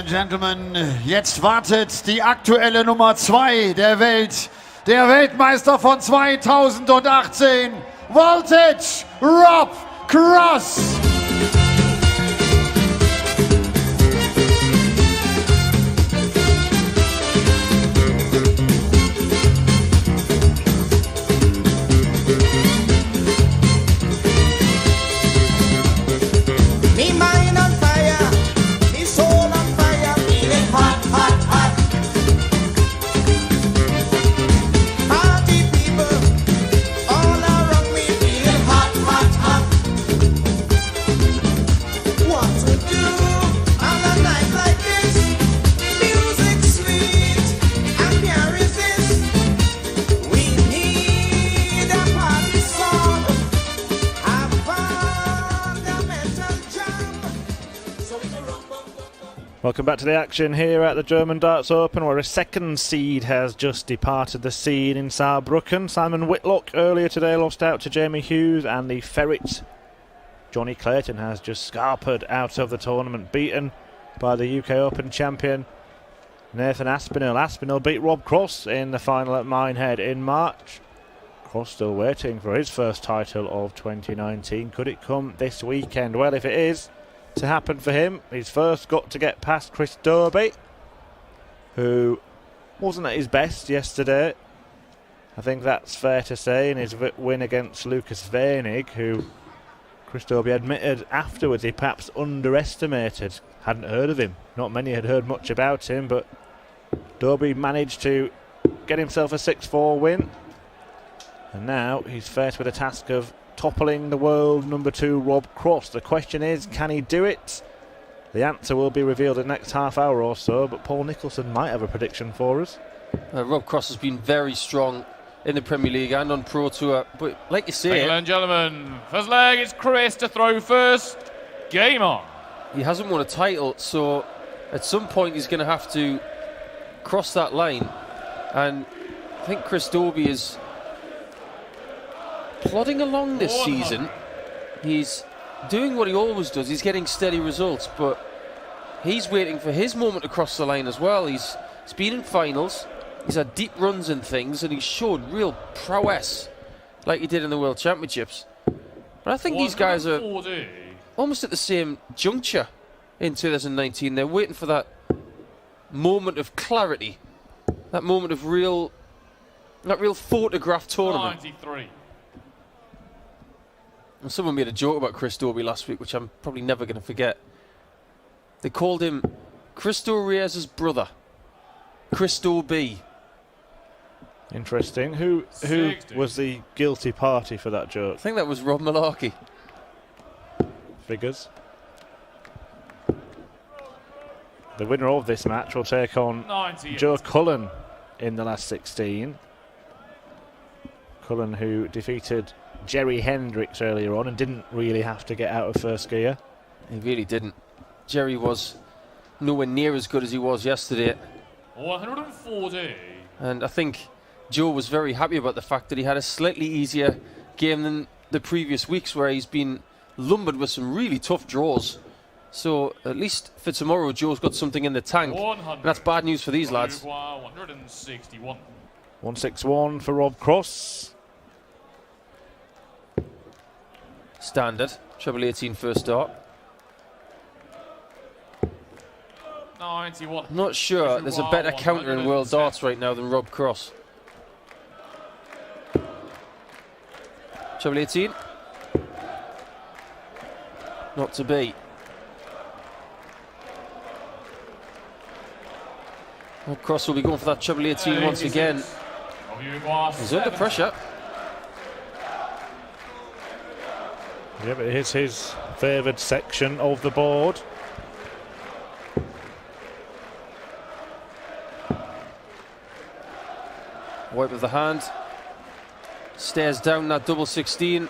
and gentlemen, jetzt wartet die aktuelle Nummer 2 der Welt, der Weltmeister von 2018, Voltage, Rob Cross. Welcome back to the action here at the German Darts Open, where a second seed has just departed the scene in Saarbrücken. Simon Whitlock earlier today lost out to Jamie Hughes, and the Ferret Johnny Clayton has just scarpered out of the tournament, beaten by the UK Open champion Nathan Aspinall. Aspinall beat Rob Cross in the final at Minehead in March. Cross still waiting for his first title of 2019. Could it come this weekend? Well, if it is to happen for him, he's first got to get past Chris Dobey, who wasn't at his best yesterday. I think that's fair to say, in his win against Lucas Venig, who Chris Dobey admitted afterwards he perhaps underestimated. Hadn't heard of him. Not many had heard much about him, but Dobey managed to get himself a 6-4 win. And now he's faced with a task of toppling the world number 2 Rob Cross. The question is, can he do it? The answer will be revealed in the next half hour or so, but Paul Nicholson might have a prediction for us. Rob Cross has been very strong in the Premier League and on Pro Tour, but like you say, ladies and gentlemen, first leg, it's Chris to throw first. Game on. He hasn't won a title, so at some point he's going to have to cross that line, and I think Chris Dobey is plodding along this season. He's doing what he always does. He's getting steady results, but he's waiting for his moment to cross the line as well. He's been in finals, he's had deep runs and things, and he's showed real prowess like he did in the World Championships. But I think these guys are almost at the same juncture in 2019. They're waiting for that moment of clarity, that moment of real photograph tournament. 93. And someone made a joke about Chris Dobey last week, which I'm probably never going to forget. They called him Cristo Reyes' brother, Chris Dobey. Interesting. Who was the guilty party for that joke? I think that was Rob Malarkey. Figures. The winner of this match will take on 98. Joe Cullen in the last 16. Cullen, who defeated Jerry Hendricks earlier on and didn't really have to get out of first gear. He really didn't. Jerry was nowhere near as good as he was yesterday. 140. And I think Joe was very happy about the fact that he had a slightly easier game than the previous weeks, where he's been lumbered with some really tough draws. So at least for tomorrow, Joe's got something in the tank. And that's bad news for these lads. 161. 161 for Rob Cross. Standard. Treble 18 first start. 91. I'm not sure there's a better counter in World Darts right now than Rob Cross. Treble 18. Not to be. Rob Cross will be going for that treble 18 once again. He's under pressure. Yeah, but here's his favoured section of the board. Wipe of the hand. Stares down that double 16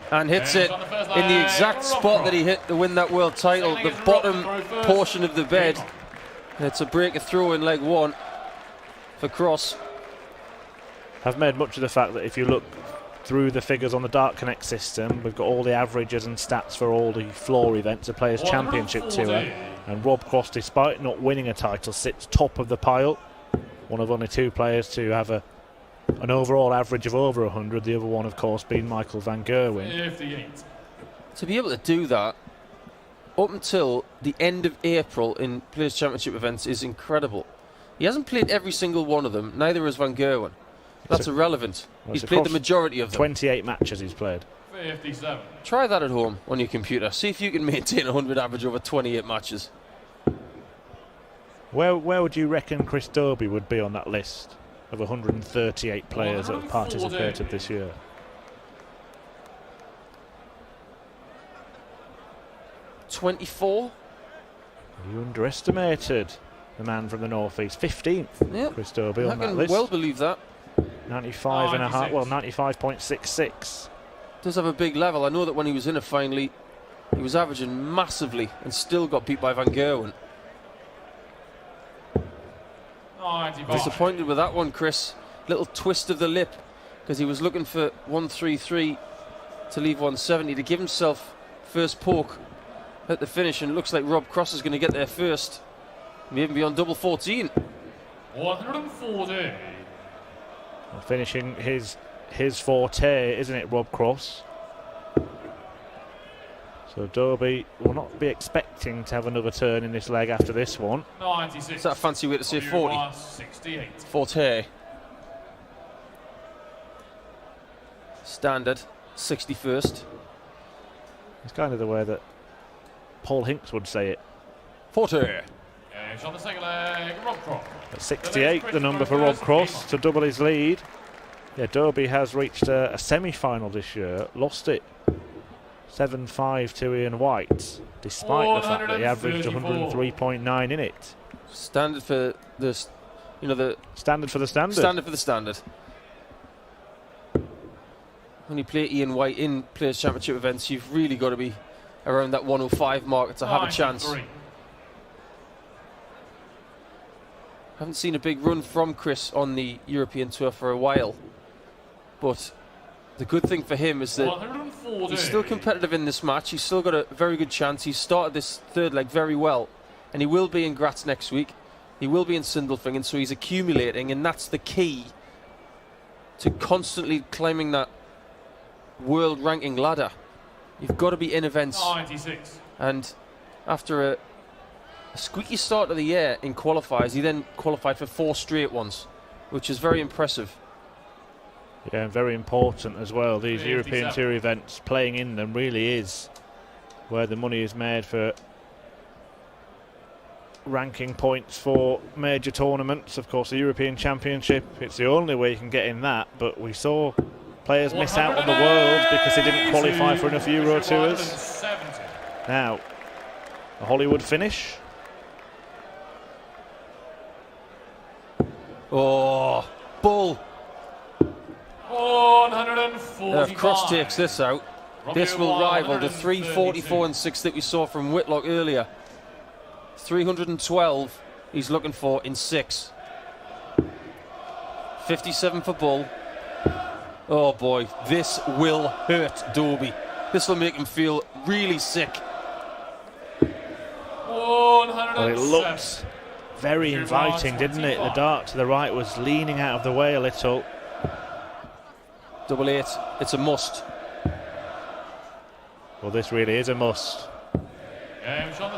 and hits it in the exact spot that he hit to win that world title, the bottom portion of the bed. It's a break of throw in leg 1 for Cross. I've made much of the fact that if you look through the figures on the Dart Connect system, we've got all the averages and stats for all the floor events, the Players' Championship Tour. And Rob Cross, despite not winning a title, sits top of the pile. One of only 2 players to have an overall average of over 100. The other one, of course, being Michael van Gerwen. 58. To be able to do that up until the end of April in Players' Championship events is incredible. He hasn't played every single one of them, neither has Van Gerwen. That's irrelevant. He's played the majority of them. 28 matches he's played. 57. Try that at home on your computer. See if you can maintain 100 average over 28 matches. Where would you reckon Chris Dobey would be on that list of 138 players that have participated this year? '24. You underestimated the man from the northeast. 15th, Yep. Chris Dobey I on that can list. well believe that. 95 and a half, well, 95.66. Does have a big level. I know that when he was in a final, he was averaging massively and still got beat by Van Gerwen. 95. Disappointed with that one, Chris. Little twist of the lip because he was looking for 133 to leave 170 to give himself first poke at the finish, and it looks like Rob Cross is going to get there first. Maybe be on double 14. 140. Finishing his forte, isn't it, Rob Cross? So Dobey will not be expecting to have another turn in this leg after this one. 96. Is that a fancy way to say 40? 68. Forte. Standard, 61st. It's kind of the way that Paul Hinks would say it. Forte. On the second leg, Rob Cross. At 68, the number for Rob Cross to double his lead. Yeah, Dobey has reached a semi-final this year, lost it 7-5 to Ian White, despite the fact that he averaged 103.9 in it. Standard for the, the standard for the standard. Standard for the standard. When you play Ian White in Players' Championship events, you've really got to be around that 105 mark to have a chance. Haven't seen a big run from Chris on the European Tour for a while, but the good thing for him is that he's still competitive in this match. He's still got a very good chance. He's started this third leg very well, and he will be in Graz next week. He will be in Sindelfingen, so he's accumulating, and that's the key to constantly climbing that world ranking ladder. You've got to be in events. 96. And after a squeaky start of the year in qualifiers, he then qualified for 4 straight ones, which is very impressive. Yeah, and very important as well. These European Tour events, playing in them really is where the money is made for ranking points for major tournaments. Of course, the European Championship, it's the only way you can get in that, but we saw players miss out on the World because they didn't qualify for enough Euro Tours. Now, a Hollywood finish. Oh, bull. 145. If Cross takes this out, this will rival the 344 and 6 that we saw from Whitlock earlier. 312 he's looking for in 6. 57 for Bull. Oh boy, this will hurt Dobey. This will make him feel really sick. Well, it looked very inviting, didn't it? The dart to the right was leaning out of the way a little. 88, it's a must. Well, this really is a must.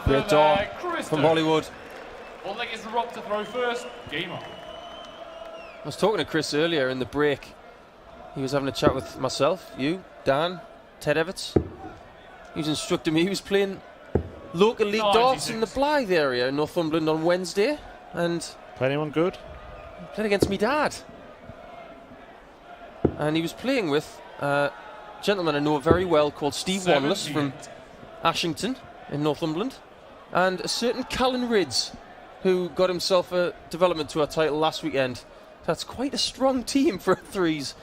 Great dart from Hollywood. One leg is Rob to throw first. Game on. I was talking to Chris earlier in the break. He was having a chat with myself, you, Dan, Ted Everts. He was instructing me. He was playing local league darts in the Blythe area in Northumberland on Wednesday. And play anyone good? Played against me dad. And he was playing with a gentleman I know very well called Steve Wanless from Ashington in Northumberland, and a certain Callan Ridds, who got himself a development tour title last weekend. That's quite a strong team for threes.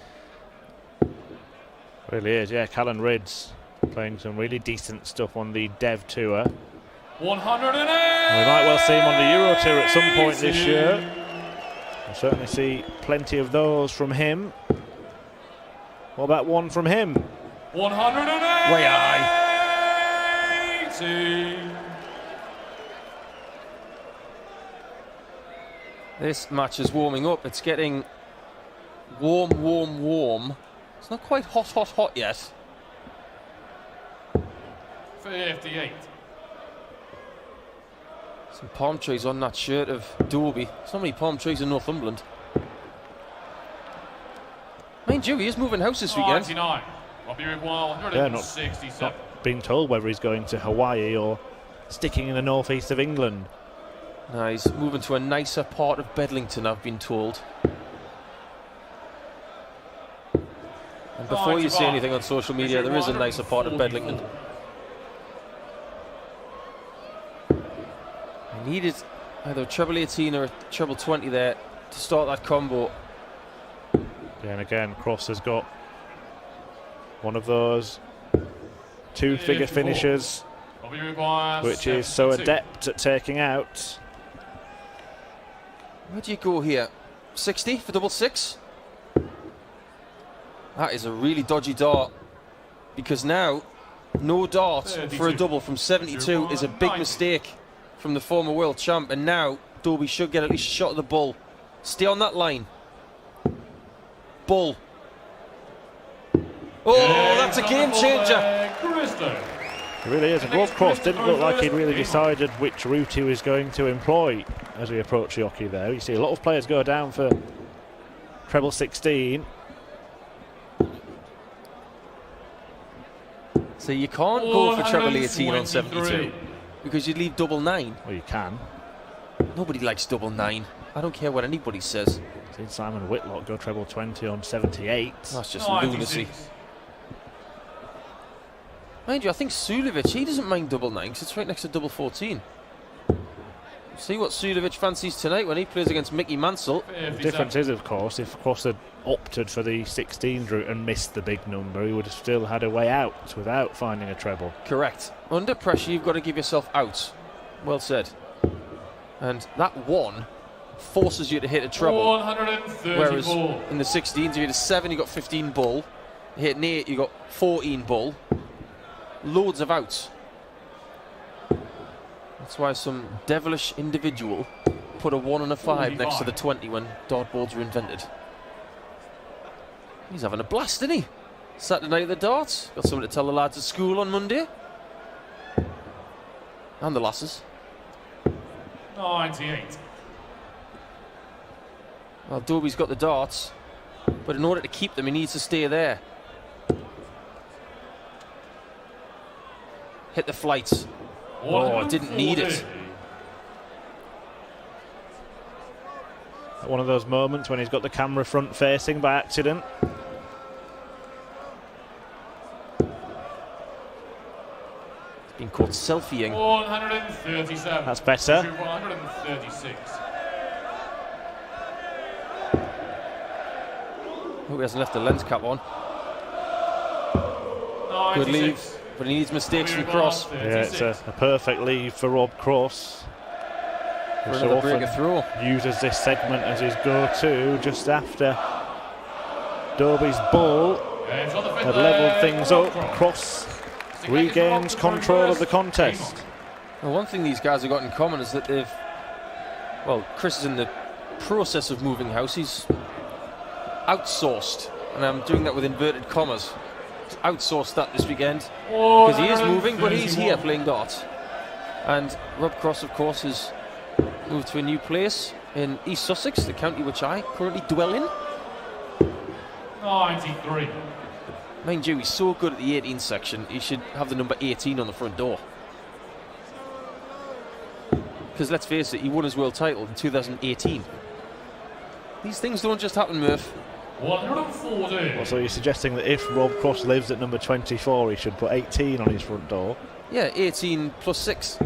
Really is, yeah. Callan Ridds playing some really decent stuff on the Dev Tour. 108. We might well see him on the Euro Tour at some point this year. We'll certainly see plenty of those from him. What about one from him? 108. Way high. This match is warming up. It's getting warm. It's not quite hot yet. 58. Some palm trees on that shirt of Dobey. There's not many palm trees in Northumberland. Mind you, he is moving house this weekend. 99. Robbie Regual, Yeah, 167. not being told whether he's going to Hawaii or sticking in the northeast of England. No, he's moving to a nicer part of Bedlington, I've been told. And before you say anything on social media, there is a nicer part of Bedlington. He needed either a treble 18 or a treble 20 there to start that combo. Yeah, and again, Cross has got one of those two-figure finishers, which is so adept at taking out. Where do you go here? 60 for double 6? That is a really dodgy dart, because now no dart for a double from 72 is a big mistake from the former world champ, and now Dobey should get at least a shot at the bull. Stay on that line. Bull. Oh, that's a game changer. It really is. And Rob Cross didn't look like he'd really decided which route he was going to employ as we approach the hockey there. You see a lot of players go down for treble 16. So you can't go for treble 18 on 72 because you'd leave double 9. Well, you can. Nobody likes double 9. I don't care what anybody says. Seen Simon Whitlock go treble 20 on 78. That's just lunacy. Mind you, I think Sulevic, he doesn't mind double 9 because it's right next to double 14. See what Sulevic fancies tonight when he plays against Mickey Mansell. The difference is, of course, if Cross had opted for the 16 route and missed the big number, he would have still had a way out without finding a treble. Correct. Under pressure, you've got to give yourself outs. Well said. And that 1 forces you to hit a treble. Whereas in the 16s, if you hit a 7, you got 15 bull. You hit an 8, you got 14 bull. Loads of outs. That's why some devilish individual put a 1 and a 5 next to the 20 when dartboards were invented. He's having a blast, isn't he? Saturday night at the darts. Got something to tell the lads at school on Monday. And the lasses. 98. Well, Dobey's got the darts, but in order to keep them, he needs to stay there. Hit the flights. Oh, I didn't need it. One of those moments when he's got the camera front facing by accident. He's been caught selfieing. 137. That's better. 136. Hope he hasn't left the lens cap on. 96. Good leave. But he needs mistakes from Cross. Yeah, it's a perfect leave for Rob Cross. For another breaker throw. Uses this segment as his go-to just after Dobey's ball had levelled things up. Cross regains control of the contest. Well, one thing these guys have got in common is that they've... Well, Chris is in the process of moving house. He's outsourced. And I'm doing that with inverted commas. Outsourced that this weekend because he is moving, but he's here playing darts. And Rob Cross, of course, has moved to a new place in East Sussex, the county which I currently dwell in. 93. Mind you, he's so good at the 18 section, he should have the number 18 on the front door. Because let's face it, he won his world title in 2018. These things don't just happen, Murph. 140. So you're suggesting that if Rob Cross lives at number 24, he should put 18 on his front door? Yeah, 18 plus 6.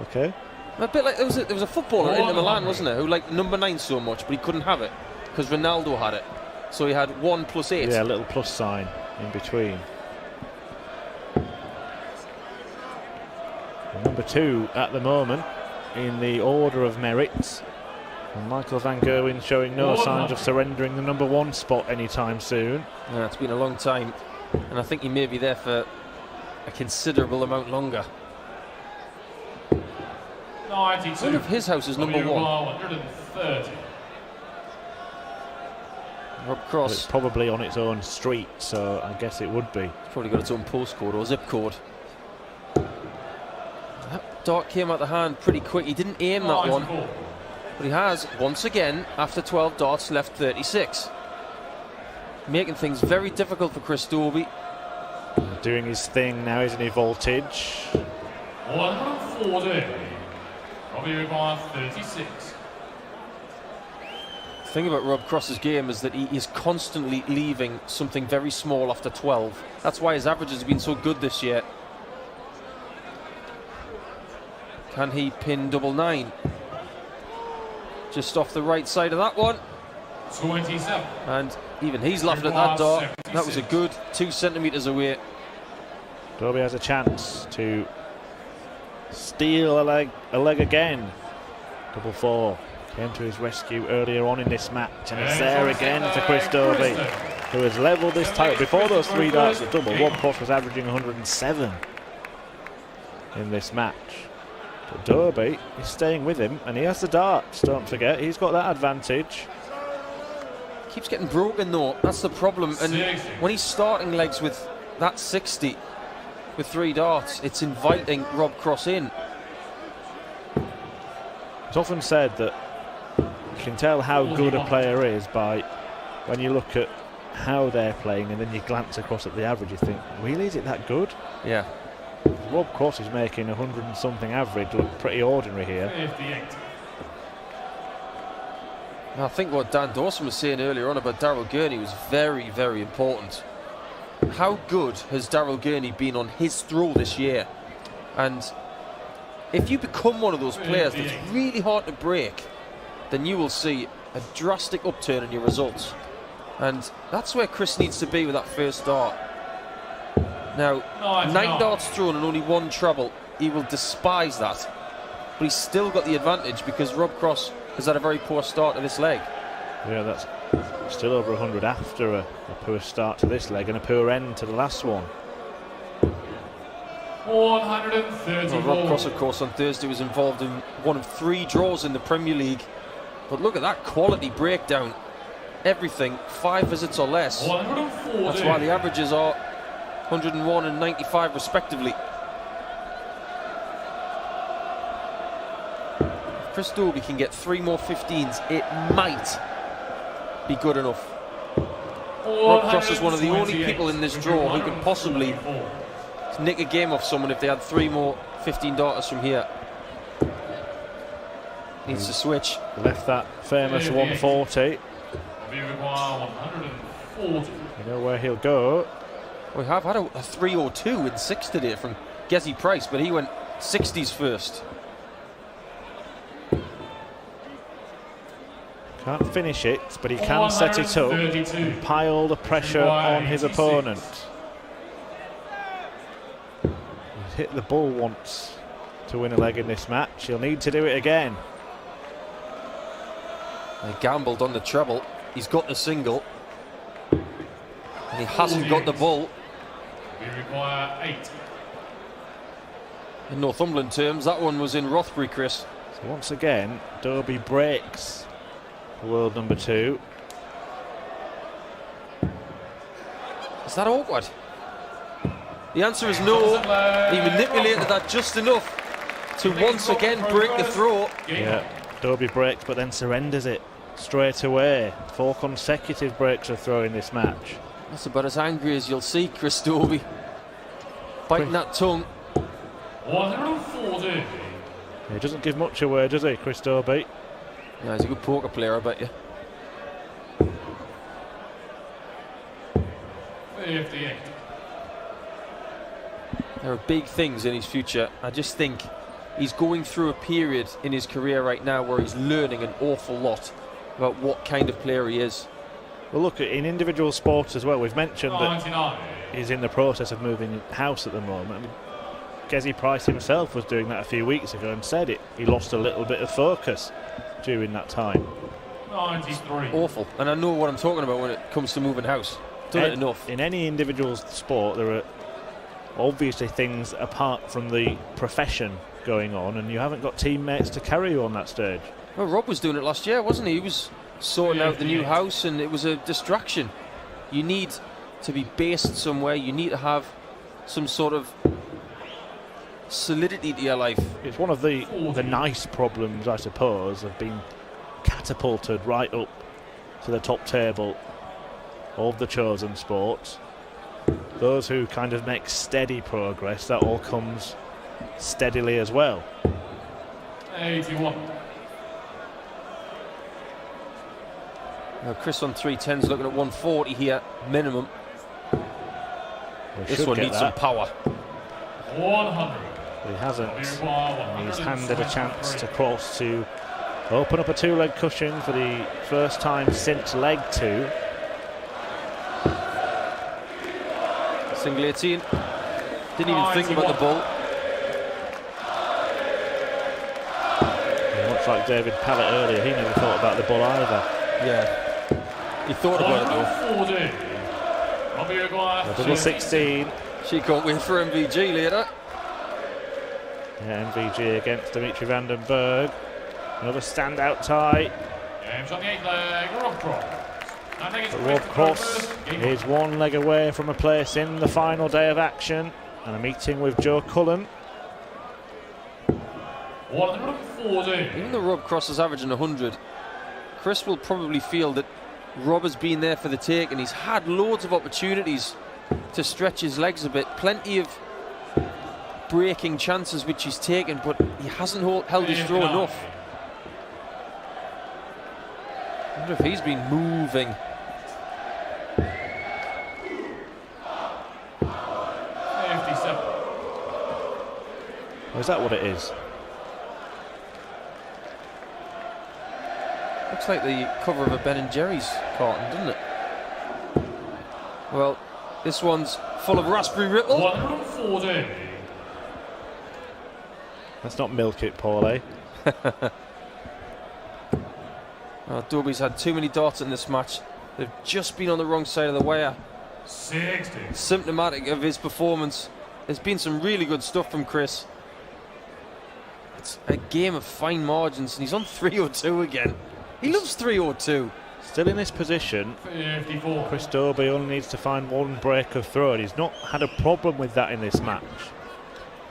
Okay. A bit like there was a footballer in Milan, wasn't there, who liked number 9 so much, but he couldn't have it because Ronaldo had it. So he had 1 plus 8. Yeah, a little plus sign in between. And number 2 at the moment in the order of merit. And Michael Van Gerwen showing no signs of surrendering the number 1 spot anytime soon. Yeah, it's been a long time, and I think he may be there for a considerable amount longer. 92. One of his house is number 1. 130. Rob Well, it's Cross. probably on its own street, so I guess it would be. It's probably got its own postcode or zip code. That dart came out the hand pretty quick. He didn't aim that one, 94. but he has, once again, after 12 darts, left 36. Making things very difficult for Chris Dobey. Doing his thing now, isn't he, Voltage? 140. Probably require 36. The thing about Rob Cross's game is that he is constantly leaving something very small after 12. That's why his averages have been so good this year. Can he pin double 9? Just off the right side of that one. 27. And even he's laughing at that dart. That was a good 2 centimetres away. Dobey has a chance to steal a leg again. Double 4 came to his rescue earlier on in this match, and it's there again for Chris Dobey, who has levelled this title. Before those 3 darts at double, Rob Cross was averaging 107 in this match. But Dobey is staying with him, and he has the darts, don't forget. He's got that advantage. Keeps getting broken though, that's the problem. And when he's starting legs with that 60 with 3 darts, it's inviting Rob Cross in. It's often said that you can tell how good a player is by when you look at how they're playing and then you glance across at the average, you think, really, is it that good? Yeah. Rob Cross is making 100 and something average look pretty ordinary here. 58. I think what Dan Dawson was saying earlier on about Daryl Gurney was very, very important. How good has Daryl Gurney been on his throw this year? And if you become one of those players that's really hard to break, then you will see a drastic upturn in your results. And that's where Chris needs to be with that first dart. Now, 9 darts thrown and only 1 treble. He will despise that. But he's still got the advantage because Rob Cross has had a very poor start to this leg. Yeah, that's still over 100 after a poor start to this leg and a poor end to the last one. 134. Well, Rob Cross, of course, on Thursday was involved in one of 3 draws in the Premier League. But look at that quality breakdown. Everything, 5 visits or less. 140. That's why the averages are 101 and 95 respectively. If Chris Dobey can get 3 more 15s, it might be good enough. Rob Cross is one of the only people in this draw who could possibly nick a game off someone if they had 3 more 15 darters from here. Needs to switch. Left that famous 140. We require 140. You know where he'll go. We have had a 302 in 6 today from Gezi Price, but he went 60s first. Can't finish it, but he can set it up and pile the pressure on his opponent. He's hit the ball once to win a leg in this match. He'll need to do it again. He gambled on the treble. He's got the single. And he hasn't got the bull. We require 8. In Northumberland terms, that one was in Rothbury, Chris. So once again, Dobey breaks world number 2. Is that awkward? The answer is no. He manipulated that just enough to once again break the throw. Yeah, Dobey breaks but then surrenders it straight away. 4 consecutive breaks of throw in this match. That's about as angry as you'll see Chris Dobey. Biting that tongue. 140. He doesn't give much away, does he, Chris Dobey? Yeah, he's a good poker player, I bet you. 58. There are big things in his future. I just think he's going through a period in his career right now where he's learning an awful lot about what kind of player he is. Well, look, in individual sports as well, we've mentioned that 99. he's in the process of moving house at the moment. I mean, Gezi Price himself was doing that a few weeks ago and said it. He lost a little bit of focus during that time. 93. Awful. And I know what I'm talking about when it comes to moving house. Done it enough. In any individual sport, there are obviously things apart from the profession going on, and you haven't got teammates to carry you on that stage. Well, Rob was doing it last year, wasn't he? He was sorting out the new house, and it was a distraction. You need to be based somewhere. You need to have some sort of solidity to your life. It's one of the nice problems, I suppose, of being catapulted right up to the top table of the chosen sports. Those who kind of make steady progress, that all comes steadily as well. 81. Now Chris on 310's looking at 140 here, minimum. This one needs some power. 100. He hasn't, and he's handed a chance to Cross to open up a two-leg cushion for the first time since leg 2. Single 18. Didn't even think about the ball. It looks like David Pallett earlier, he never thought about the ball either. Yeah. He thought about it though. Double 16. She can't wait for MVG later. Yeah, MVG against Dimitri van den Berg. Another standout tie. James on the 8th leg, Rob Cross. But Rob Cross is one leg away from a place in the final day of action and a meeting with Joe Cullen. 140. Even though Rob Cross is averaging 100, Chris will probably feel that Rob has been there for the take, and he's had loads of opportunities to stretch his legs a bit. Plenty of breaking chances which he's taken, but he hasn't held his throw enough. I wonder if he's been moving. 57. Or is that what it is? Looks like the cover of a Ben & Jerry's carton, doesn't it? Well, this one's full of raspberry ripple. 140. Let's not milk it, Paulie. Dobey's had too many darts in this match. They've just been on the wrong side of the wire. 60. Symptomatic of his performance. There's been some really good stuff from Chris. It's a game of fine margins, and he's on 302 again. He loves 302. Still in this position, 54. Chris Dobey only needs to find one break of throw, and he's not had a problem with that in this match.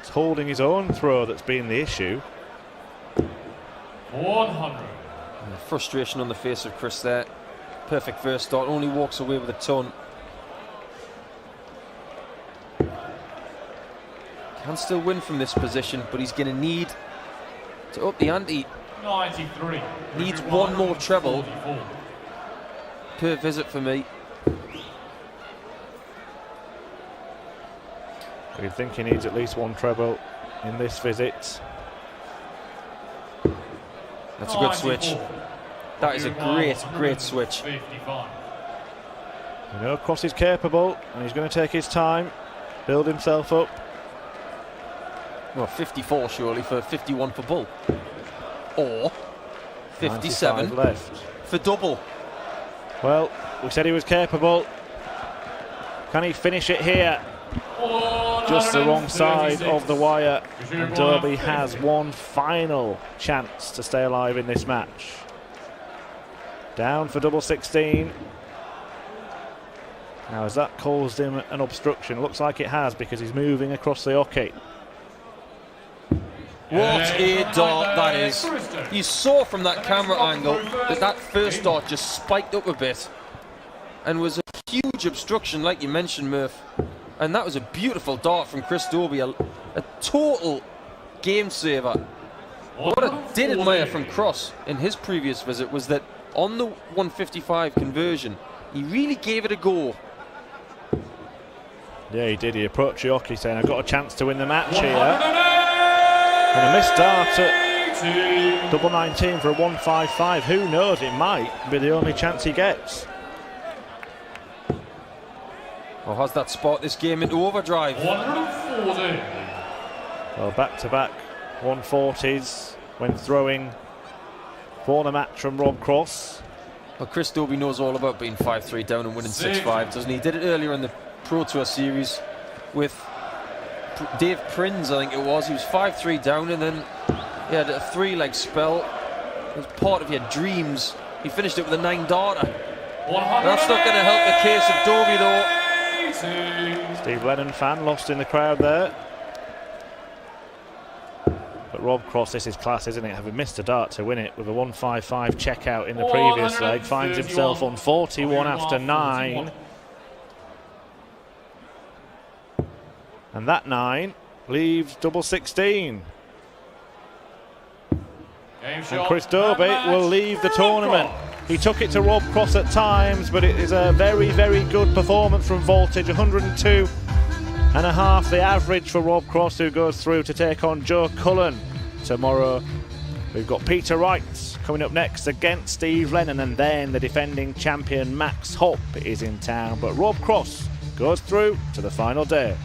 It's holding his own throw that's been the issue. 100. And the frustration on the face of Chris there. Perfect first start, only walks away with a ton. Can still win from this position, but he's going to need to up the ante. 93. Needs one more treble per visit for me. We think he needs at least one treble in this visit. That's a good switch. That is a great switch. 55. You know, Cross is capable, and he's going to take his time, build himself up. Well, 54 surely for 51 for Bull. Or 57 left for double. Well, we said he was capable. Can he finish it here? Just the wrong side of the wire. And Dobey has one final chance to stay alive in this match. Down for double 16. Now, has that caused him an obstruction? Looks like it has, because he's moving across the hockey. What a dart that is. You saw from that camera angle that that first dart just spiked up a bit and was a huge obstruction, like you mentioned, Murph. And that was a beautiful dart from Chris Dobey, a total game saver. What I did admire from Cross in his previous visit was that on the 155 conversion, he really gave it a go. Yeah, he did. He approached the hockey saying, I've got a chance to win the match here. And a missed dart at double 19 for a 155. Who knows, it might be the only chance he gets. Or has that sparked this game into overdrive? 140. Well, back-to-back 140s when throwing for the match from Rob Cross. Well, Chris Dobey knows all about being 5-3 down and winning 6-5, doesn't he? He did it earlier in the Pro Tour Series with Dave Prinz, I think it was. He was 5-3 down, and then he had a 3-leg spell. It was part of your dreams. He finished it with a 9-darter. That's not going to help the case of Dobey, though. Steve Lennon fan lost in the crowd there. But Rob Cross, this is class, isn't it? Having missed a dart to win it with a 155 checkout in the previous leg, finds himself on 41 after 9. And that 9 leaves double 16. And Chris Dobey will leave the tournament. He took it to Rob Cross at times, but it is a very, very good performance from Voltage. 102.5 the average for Rob Cross, who goes through to take on Joe Cullen tomorrow. We've got Peter Wright coming up next against Steve Lennon, and then the defending champion Max Hopp is in town. But Rob Cross goes through to the final day.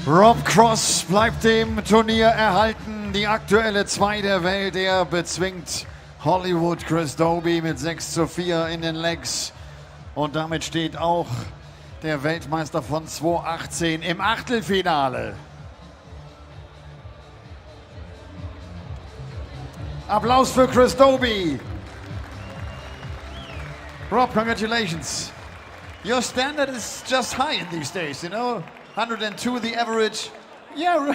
Rob Cross bleibt dem Turnier erhalten. Die aktuelle 2 der Welt. Er bezwingt Hollywood Chris Dobey mit 6:4 in den Legs. Und damit steht auch der Weltmeister von 2018 im Achtelfinale. Applaus für Chris Dobey. Rob, congratulations. Your standard is just high in these days, you know? 102 the average. Yeah,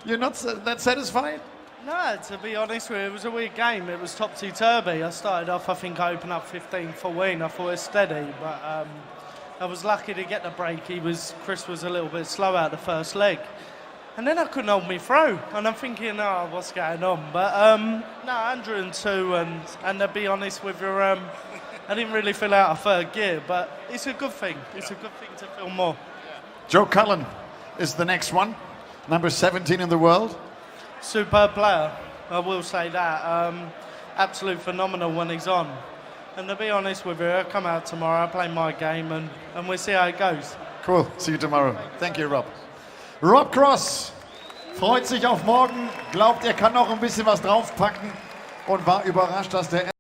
you're not that satisfied? No, to be honest with you, it was a weird game. It was topsy-turvy. I started off, I think I opened up 15-14. I thought it was steady, but I was lucky to get the break. Chris was a little bit slow out the first leg. And then I couldn't hold me through. And I'm thinking, oh, what's going on? But no, 102, and to be honest with you, I didn't really fill out a third gear, but it's a good thing. It's a good thing to feel more. Joe Cullen is the next one, number 17 in the world. Superb player, I will say that. Absolute phenomenal when he's on. And to be honest with you, I'll come out tomorrow, I'll play my game, and we'll see how it goes. Cool, see you tomorrow. Thank you, Rob. Rob Cross freut sich auf morgen, glaubt, er kann noch ein bisschen was draufpacken und war überrascht, dass der